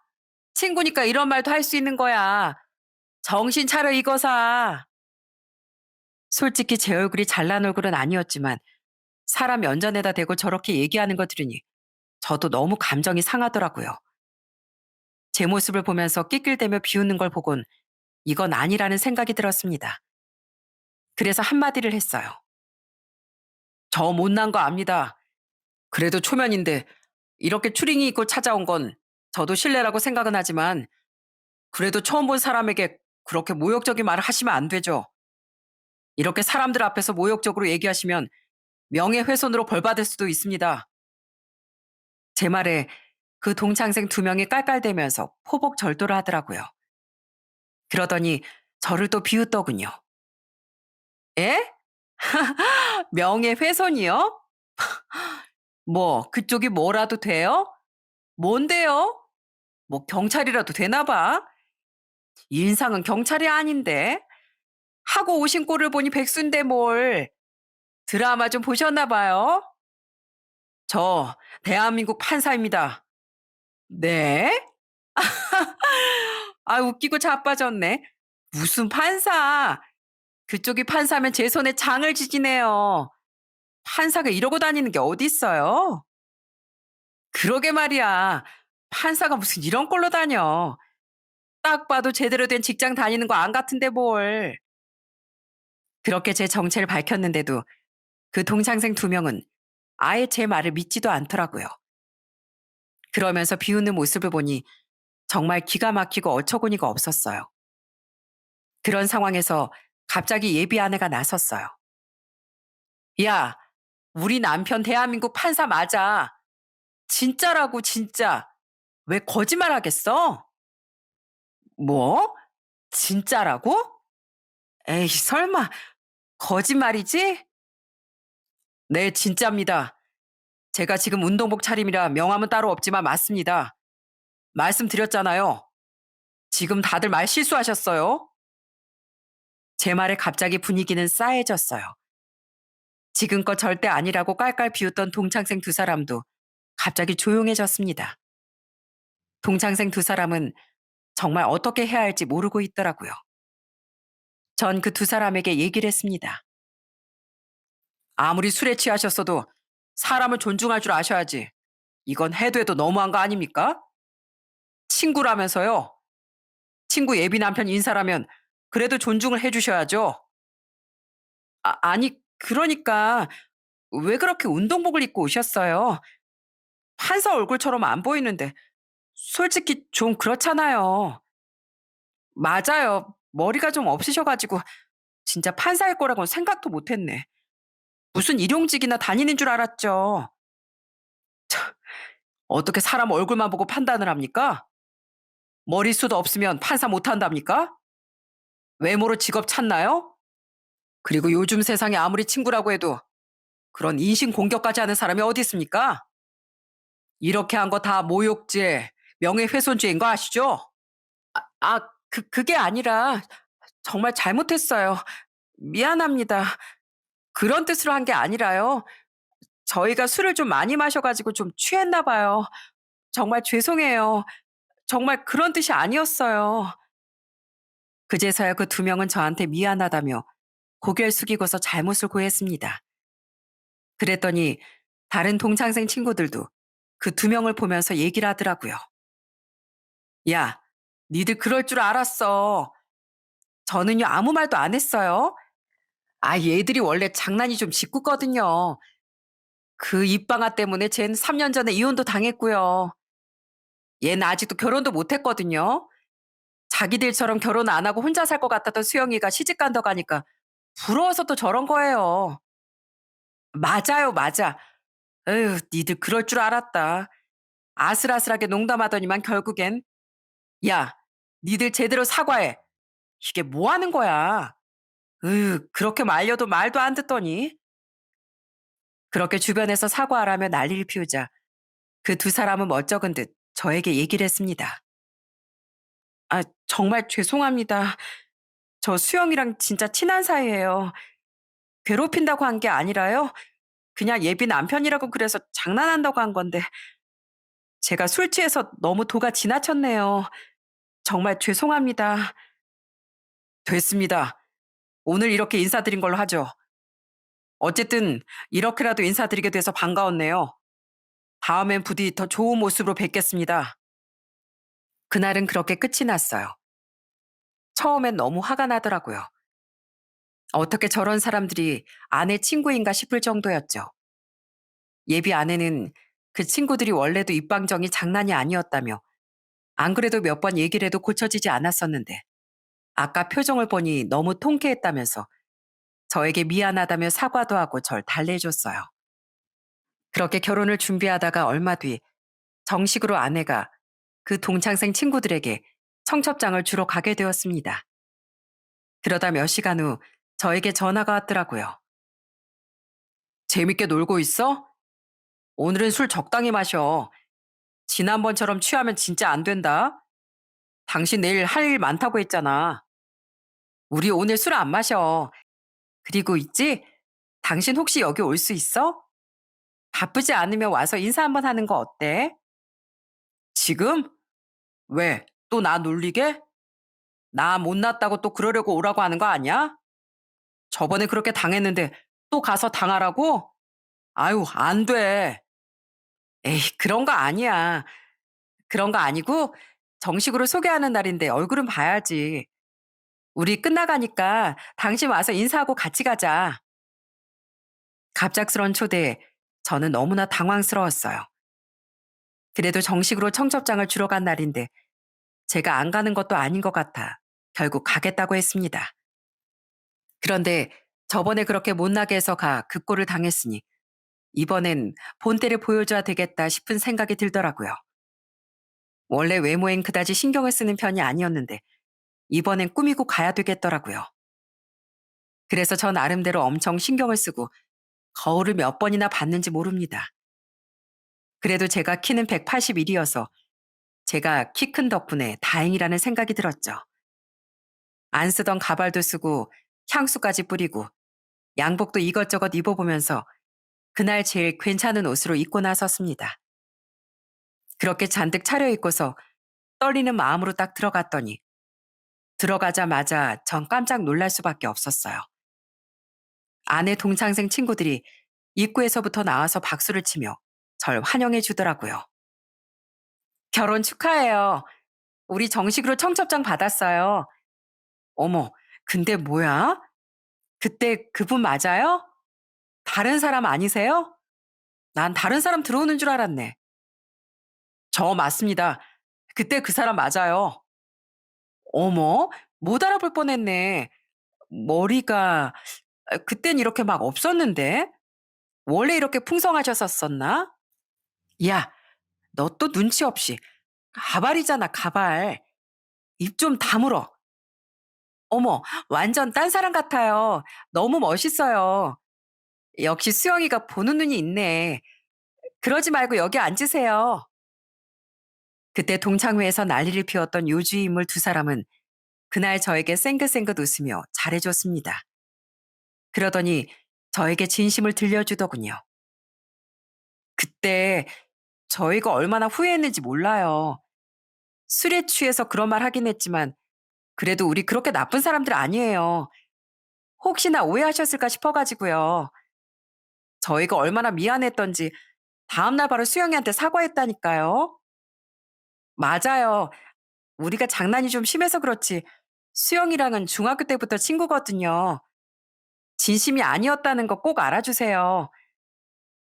A: 친구니까 이런 말도 할 수 있는 거야. 정신 차려 이거사. 솔직히 제 얼굴이 잘난 얼굴은 아니었지만 사람 연전에다 대고 저렇게 얘기하는 거 들으니 저도 너무 감정이 상하더라고요. 제 모습을 보면서 낄낄대며 비웃는 걸 보곤 이건 아니라는 생각이 들었습니다. 그래서 한마디를 했어요. 저 못난 거 압니다. 그래도 초면인데 이렇게 추링이 있고 찾아온 건 저도 실례라고 생각은 하지만 그래도 처음 본 사람에게 그렇게 모욕적인 말을 하시면 안 되죠. 이렇게 사람들 앞에서 모욕적으로 얘기하시면 명예훼손으로 벌받을 수도 있습니다. 제 말에 그 동창생 2명이 깔깔대면서 포복절도를 하더라고요. 그러더니 저를 또 비웃더군요. 에? 명예훼손이요? 뭐 그쪽이 뭐라도 돼요? 뭔데요? 뭐 경찰이라도 되나 봐. 인상은 경찰이 아닌데. 하고 오신 꼴을 보니 백수인데 뭘. 드라마 좀 보셨나 봐요. 저 대한민국 판사입니다. 네? 웃기고 자빠졌네. 무슨 판사? 그쪽이 판사면 제 손에 장을 지지네요. 판사가 이러고 다니는 게 어딨어요? 그러게 말이야. 판사가 무슨 이런 꼴로 다녀. 딱 봐도 제대로 된 직장 다니는 거 안 같은데 뭘. 그렇게 제 정체를 밝혔는데도 그 동창생 2명은 아예 제 말을 믿지도 않더라고요. 그러면서 비웃는 모습을 보니 정말 기가 막히고 어처구니가 없었어요. 그런 상황에서 갑자기 예비 아내가 나섰어요. 야, 우리 남편 대한민국 판사 맞아. 진짜라고, 진짜. 왜 거짓말 하겠어? 뭐? 진짜라고? 에이, 설마, 거짓말이지? 네, 진짜입니다. 제가 지금 운동복 차림이라 명함은 따로 없지만 맞습니다. 말씀드렸잖아요. 지금 다들 말 실수하셨어요. 제 말에 갑자기 분위기는 싸해졌어요. 지금껏 절대 아니라고 깔깔 비웃던 동창생 두 사람도 갑자기 조용해졌습니다. 동창생 두 사람은 정말 어떻게 해야 할지 모르고 있더라고요. 전 그 두 사람에게 얘기를 했습니다. 아무리 술에 취하셨어도 사람을 존중할 줄 아셔야지. 이건 해도 해도 너무한 거 아닙니까? 친구라면서요. 친구 예비 남편 인사라면 그래도 존중을 해 주셔야죠. 아니, 그러니까 왜 그렇게 운동복을 입고 오셨어요? 판사 얼굴처럼 안 보이는데 솔직히 좀 그렇잖아요. 맞아요. 머리가 좀 없으셔 가지고 진짜 판사일 거라고는 생각도 못 했네. 무슨 일용직이나 다니는 줄 알았죠. 어떻게 사람 얼굴만 보고 판단을 합니까? 머릿수도 없으면 판사 못 한답니까? 외모로 직업 찾나요? 그리고 요즘 세상에 아무리 친구라고 해도 그런 인신 공격까지 하는 사람이 어디 있습니까? 이렇게 한 거 다 모욕죄, 명예훼손죄인 거 아시죠? 그게 아니라 정말 잘못했어요. 미안합니다. 그런 뜻으로 한 게 아니라요. 저희가 술을 좀 많이 마셔 가지고 좀 취했나 봐요. 정말 죄송해요. 정말 그런 뜻이 아니었어요. 그제서야 그 두 명은 저한테 미안하다며 고개를 숙이고서 잘못을 고했습니다. 그랬더니 다른 동창생 친구들도 그 두 명을 보면서 얘기를 하더라고요. "야, 니들 그럴 줄 알았어. 저는요 아무 말도 안 했어요. 얘들이 원래 장난이 좀 짓궂거든요. 그 입방아 때문에 쟨 3년 전에 이혼도 당했고요. 얘는 아직도 결혼도 못 했거든요. 자기들처럼 결혼 안 하고 혼자 살 것 같았던 수영이가 시집 간다고 하니까 부러워서 또 저런 거예요. 맞아요, 맞아. 에휴, 니들 그럴 줄 알았다. 아슬아슬하게 농담하더니만 결국엔 야, 니들 제대로 사과해. 이게 뭐 하는 거야? 그렇게 말려도 말도 안 듣더니 그렇게 주변에서 사과하라며 난리를 피우자 그 두 사람은 멋쩍은 듯 저에게 얘기를 했습니다. 정말 죄송합니다. 저 수영이랑 진짜 친한 사이예요. 괴롭힌다고 한 게 아니라요. 그냥 예비 남편이라고 그래서 장난한다고 한 건데 제가 술 취해서 너무 도가 지나쳤네요. 정말 죄송합니다. 됐습니다. 오늘 이렇게 인사드린 걸로 하죠. 어쨌든 이렇게라도 인사드리게 돼서 반가웠네요. 다음엔 부디 더 좋은 모습으로 뵙겠습니다. 그날은 그렇게 끝이 났어요. 처음엔 너무 화가 나더라고요. 어떻게 저런 사람들이 아내 친구인가 싶을 정도였죠. 예비 아내는 그 친구들이 원래도 입방정이 장난이 아니었다며 안 그래도 몇 번 얘기를 해도 고쳐지지 않았었는데 아까 표정을 보니 너무 통쾌했다면서 저에게 미안하다며 사과도 하고 절 달래줬어요. 그렇게 결혼을 준비하다가 얼마 뒤 정식으로 아내가 그 동창생 친구들에게 청첩장을 주러 가게 되었습니다. 그러다 몇 시간 후 저에게 전화가 왔더라고요. 재밌게 놀고 있어? 오늘은 술 적당히 마셔. 지난번처럼 취하면 진짜 안 된다. 당신 내일 할 일 많다고 했잖아. 우리 오늘 술 안 마셔. 그리고 있지? 당신 혹시 여기 올 수 있어? 바쁘지 않으면 와서 인사 한번 하는 거 어때? 지금? 왜? 또 나 놀리게? 나 못났다고 또 그러려고 오라고 하는 거 아니야? 저번에 그렇게 당했는데 또 가서 당하라고? 아유, 안 돼. 에이, 그런 거 아니야. 그런 거 아니고 정식으로 소개하는 날인데 얼굴은 봐야지. 우리 끝나가니까 당신 와서 인사하고 같이 가자. 갑작스런 초대에 저는 너무나 당황스러웠어요. 그래도 정식으로 청첩장을 주러 간 날인데 제가 안 가는 것도 아닌 것 같아 결국 가겠다고 했습니다. 그런데 저번에 그렇게 못나게 해서 그 꼴을 당했으니 이번엔 본때를 보여줘야 되겠다 싶은 생각이 들더라고요. 원래 외모엔 그다지 신경을 쓰는 편이 아니었는데 이번엔 꾸미고 가야 되겠더라고요. 그래서 저 나름대로 엄청 신경을 쓰고 거울을 몇 번이나 봤는지 모릅니다. 그래도 제가 키는 181이어서 제가 키 큰 덕분에 다행이라는 생각이 들었죠. 안 쓰던 가발도 쓰고 향수까지 뿌리고 양복도 이것저것 입어보면서 그날 제일 괜찮은 옷으로 입고 나섰습니다. 그렇게 잔뜩 차려입고서 떨리는 마음으로 딱 들어갔더니 들어가자마자 전 깜짝 놀랄 수밖에 없었어요. 아내 동창생 친구들이 입구에서부터 나와서 박수를 치며 절 환영해 주더라고요. 결혼 축하해요. 우리 정식으로 청첩장 받았어요. 어머, 근데 뭐야? 그때 그분 맞아요? 다른 사람 아니세요? 난 다른 사람 들어오는 줄 알았네. 저 맞습니다. 그때 그 사람 맞아요. 어머, 못 알아볼 뻔했네. 머리가 그땐 이렇게 막 없었는데? 원래 이렇게 풍성하셨었었나? 야, 너 또 눈치 없이 가발이잖아, 가발. 입 좀 다물어. 어머, 완전 딴 사람 같아요. 너무 멋있어요. 역시 수영이가 보는 눈이 있네. 그러지 말고 여기 앉으세요. 그때 동창회에서 난리를 피웠던 요주의 인물 두 사람은 그날 저에게 쌩긋쌩긋 웃으며 잘해줬습니다. 그러더니 저에게 진심을 들려주더군요. 그때 저희가 얼마나 후회했는지 몰라요. 술에 취해서 그런 말 하긴 했지만 그래도 우리 그렇게 나쁜 사람들 아니에요. 혹시나 오해하셨을까 싶어가지고요. 저희가 얼마나 미안했던지 다음날 바로 수영이한테 사과했다니까요. 맞아요. 우리가 장난이 좀 심해서 그렇지 수영이랑은 중학교 때부터 친구거든요. 진심이 아니었다는 거 꼭 알아주세요.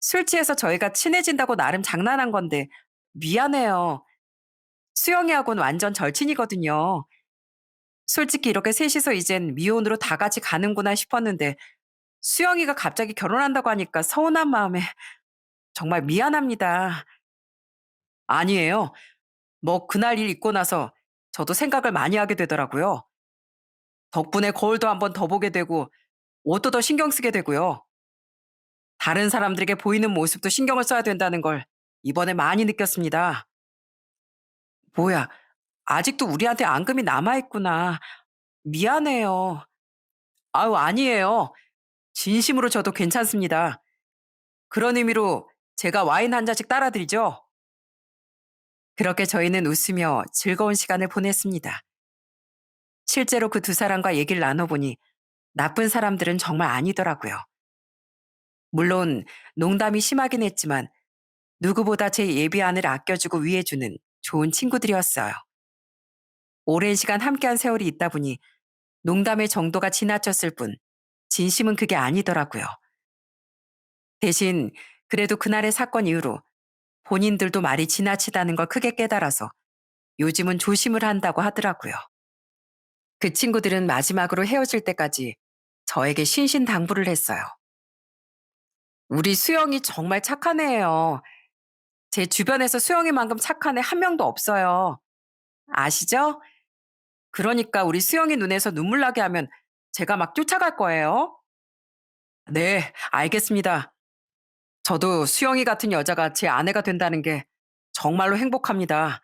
A: 술 취해서 저희가 친해진다고 나름 장난한 건데 미안해요. 수영이하고는 완전 절친이거든요. 솔직히 이렇게 셋이서 이젠 미혼으로 다 같이 가는구나 싶었는데 수영이가 갑자기 결혼한다고 하니까 서운한 마음에 정말 미안합니다. 아니에요. 뭐 그날 일 있고 나서 저도 생각을 많이 하게 되더라고요. 덕분에 거울도 한번 더 보게 되고 옷도 더 신경 쓰게 되고요. 다른 사람들에게 보이는 모습도 신경을 써야 된다는 걸 이번에 많이 느꼈습니다. 뭐야, 아직도 우리한테 앙금이 남아있구나. 미안해요. 아유, 아니에요. 진심으로 저도 괜찮습니다. 그런 의미로 제가 와인 한 잔씩 따라드리죠. 그렇게 저희는 웃으며 즐거운 시간을 보냈습니다. 실제로 그 두 사람과 얘기를 나눠보니 나쁜 사람들은 정말 아니더라고요. 물론 농담이 심하긴 했지만 누구보다 제 예비안을 아껴주고 위해주는 좋은 친구들이었어요. 오랜 시간 함께한 세월이 있다 보니 농담의 정도가 지나쳤을 뿐 진심은 그게 아니더라고요. 대신 그래도 그날의 사건 이후로 본인들도 말이 지나치다는 걸 크게 깨달아서 요즘은 조심을 한다고 하더라고요. 그 친구들은 마지막으로 헤어질 때까지 저에게 신신당부를 했어요. 우리 수영이 정말 착한 애예요. 제 주변에서 수영이만큼 착한 애 한 명도 없어요. 아시죠? 그러니까 우리 수영이 눈에서 눈물 나게 하면 제가 막 쫓아갈 거예요. 네, 알겠습니다. 저도 수영이 같은 여자가 제 아내가 된다는 게 정말로 행복합니다.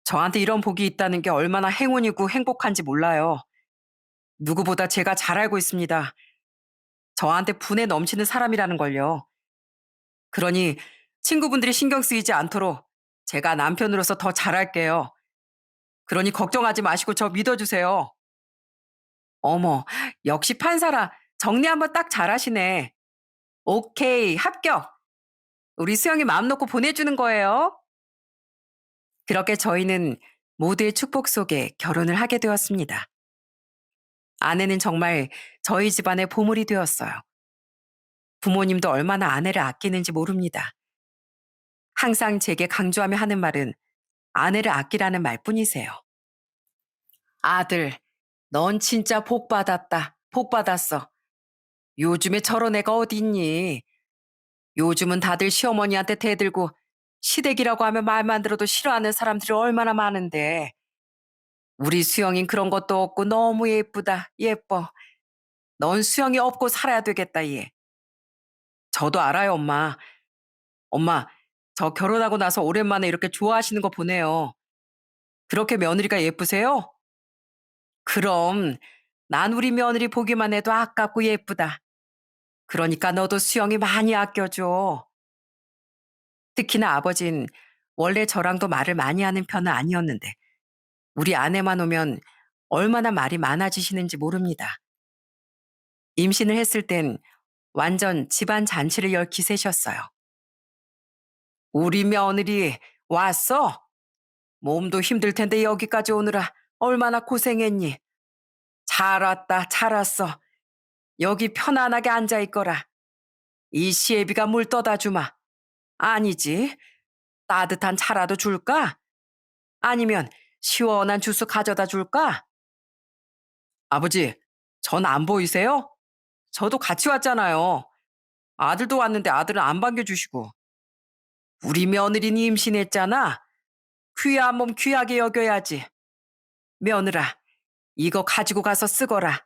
A: 저한테 이런 복이 있다는 게 얼마나 행운이고 행복한지 몰라요. 누구보다 제가 잘 알고 있습니다. 저한테 분에 넘치는 사람이라는 걸요. 그러니 친구분들이 신경 쓰이지 않도록 제가 남편으로서 더 잘할게요. 그러니 걱정하지 마시고 저 믿어주세요. 어머, 역시 판사라 정리 한번 딱 잘하시네. 오케이, 합격. 우리 수영이 마음 놓고 보내주는 거예요. 그렇게 저희는 모두의 축복 속에 결혼을 하게 되었습니다. 아내는 정말 저희 집안의 보물이 되었어요. 부모님도 얼마나 아내를 아끼는지 모릅니다. 항상 제게 강조하며 하는 말은 아내를 아끼라는 말뿐이세요. 아들, 넌 진짜 복 받았다. 복 받았어. 요즘에 저런 애가 어디 있니? 요즘은 다들 시어머니한테 대들고 시댁이라고 하면 말만 들어도 싫어하는 사람들이 얼마나 많은데 우리 수영인 그런 것도 없고 너무 예쁘다. 예뻐. 넌 수영이 없고 살아야 되겠다, 얘. 저도 알아요, 엄마. 엄마, 저 결혼하고 나서 오랜만에 이렇게 좋아하시는 거 보네요. 그렇게 며느리가 예쁘세요? 그럼 난 우리 며느리 보기만 해도 아깝고 예쁘다. 그러니까 너도 수영이 많이 아껴줘. 특히나 아버진 원래 저랑도 말을 많이 하는 편은 아니었는데 우리 아내만 오면 얼마나 말이 많아지시는지 모릅니다. 임신을 했을 땐 완전 집안 잔치를 열 기세셨어요. 우리 며느리 왔어? 몸도 힘들 텐데 여기까지 오느라 얼마나 고생했니? 잘 왔다, 잘 왔어. 여기 편안하게 앉아 있거라. 이 시애비가 물 떠다 주마. 아니지. 따뜻한 차라도 줄까? 아니면 시원한 주스 가져다 줄까? 아버지, 전 안 보이세요? 저도 같이 왔잖아요. 아들도 왔는데 아들은 안 반겨주시고. 우리 며느리는 임신했잖아. 귀한 몸 귀하게 여겨야지. 며느라, 이거 가지고 가서 쓰거라.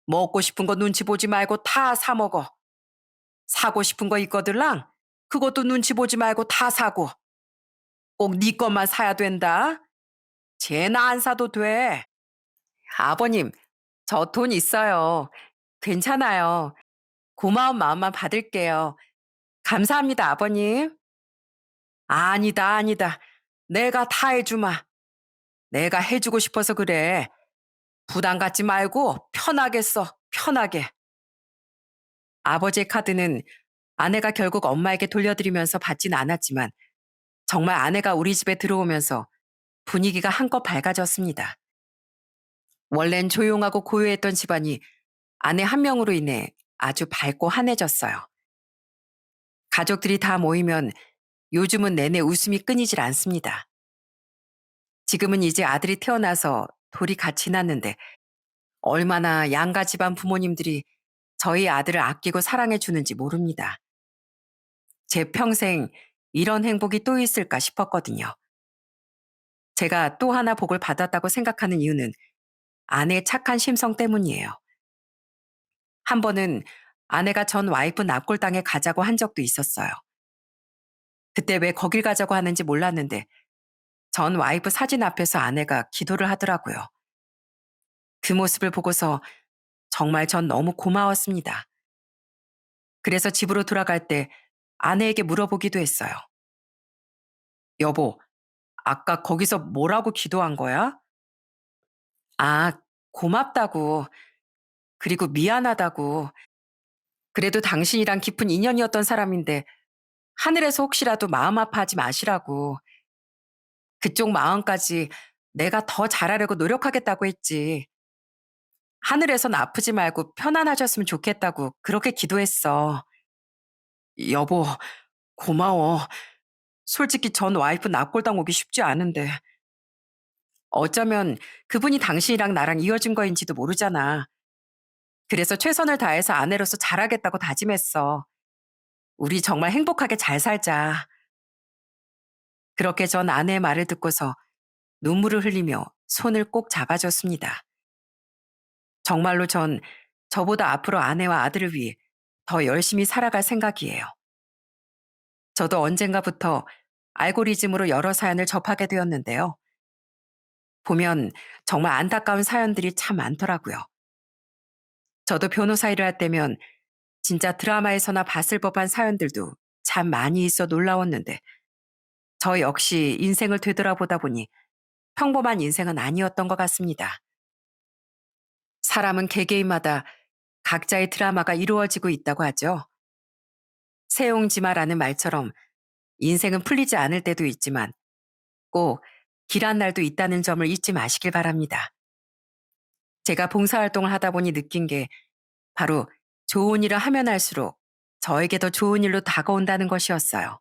A: 먹고 싶은 거 눈치 보지 말고 다 사 먹어. 사고 싶은 거 있거들랑 그것도 눈치 보지 말고 다 사고. 꼭 네 것만 사야 된다. 쟤는 안 사도 돼. 아버님, 저 돈 있어요. 괜찮아요. 고마운 마음만 받을게요. 감사합니다, 아버님. 아니다, 아니다. 내가 다 해주마. 내가 해주고 싶어서 그래. 부담 갖지 말고 편하게 써, 편하게. 아버지의 카드는 아내가 결국 엄마에게 돌려드리면서 받진 않았지만 정말 아내가 우리 집에 들어오면서 분위기가 한껏 밝아졌습니다. 원래는 조용하고 고요했던 집안이 아내 한 명으로 인해 아주 밝고 환해졌어요. 가족들이 다 모이면 요즘은 내내 웃음이 끊이질 않습니다. 지금은 이제 아들이 태어나서 돌이 갓 지났는데 얼마나 양가 집안 부모님들이 저희 아들을 아끼고 사랑해 주는지 모릅니다. 제 평생 이런 행복이 또 있을까 싶었거든요. 제가 또 하나 복을 받았다고 생각하는 이유는 아내의 착한 심성 때문이에요. 한 번은 아내가 전 와이프 납골당에 가자고 한 적도 있었어요. 그때 왜 거길 가자고 하는지 몰랐는데 전 와이프 사진 앞에서 아내가 기도를 하더라고요. 그 모습을 보고서 정말 전 너무 고마웠습니다. 그래서 집으로 돌아갈 때 아내에게 물어보기도 했어요. 여보, 아까 거기서 뭐라고 기도한 거야? 아, 고맙다고. 그리고 미안하다고. 그래도 당신이랑 깊은 인연이었던 사람인데 하늘에서 혹시라도 마음 아파하지 마시라고. 그쪽 마음까지 내가 더 잘하려고 노력하겠다고 했지. 하늘에선 아프지 말고 편안하셨으면 좋겠다고 그렇게 기도했어. 여보, 고마워. 솔직히 전 와이프 납골당 오기 쉽지 않은데. 어쩌면 그분이 당신이랑 나랑 이어진 거인지도 모르잖아. 그래서 최선을 다해서 아내로서 잘하겠다고 다짐했어. 우리 정말 행복하게 잘 살자. 그렇게 전 아내의 말을 듣고서 눈물을 흘리며 손을 꼭 잡아줬습니다. 정말로 전 저보다 앞으로 아내와 아들을 위해 더 열심히 살아갈 생각이에요. 저도 언젠가부터 알고리즘으로 여러 사연을 접하게 되었는데요. 보면 정말 안타까운 사연들이 참 많더라고요. 저도 변호사 일을 할 때면 진짜 드라마에서나 봤을 법한 사연들도 참 많이 있어 놀라웠는데 저 역시 인생을 되돌아보다 보니 평범한 인생은 아니었던 것 같습니다. 사람은 개개인마다 각자의 드라마가 이루어지고 있다고 하죠. 세옹지마라는 말처럼 인생은 풀리지 않을 때도 있지만 꼭 길한 날도 있다는 점을 잊지 마시길 바랍니다. 제가 봉사활동을 하다 보니 느낀 게 바로 좋은 일을 하면 할수록 저에게 더 좋은 일로 다가온다는 것이었어요.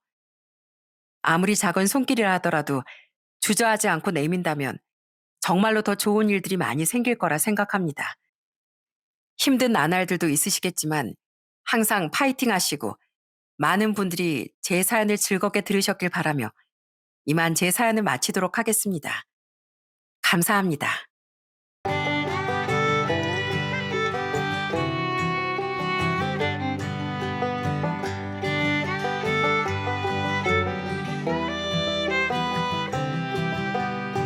A: 아무리 작은 손길이라 하더라도 주저하지 않고 내민다면 정말로 더 좋은 일들이 많이 생길 거라 생각합니다. 힘든 나날들도 있으시겠지만 항상 파이팅 하시고 많은 분들이 제 사연을 즐겁게 들으셨길 바라며 이만 제 사연을 마치도록 하겠습니다. 감사합니다.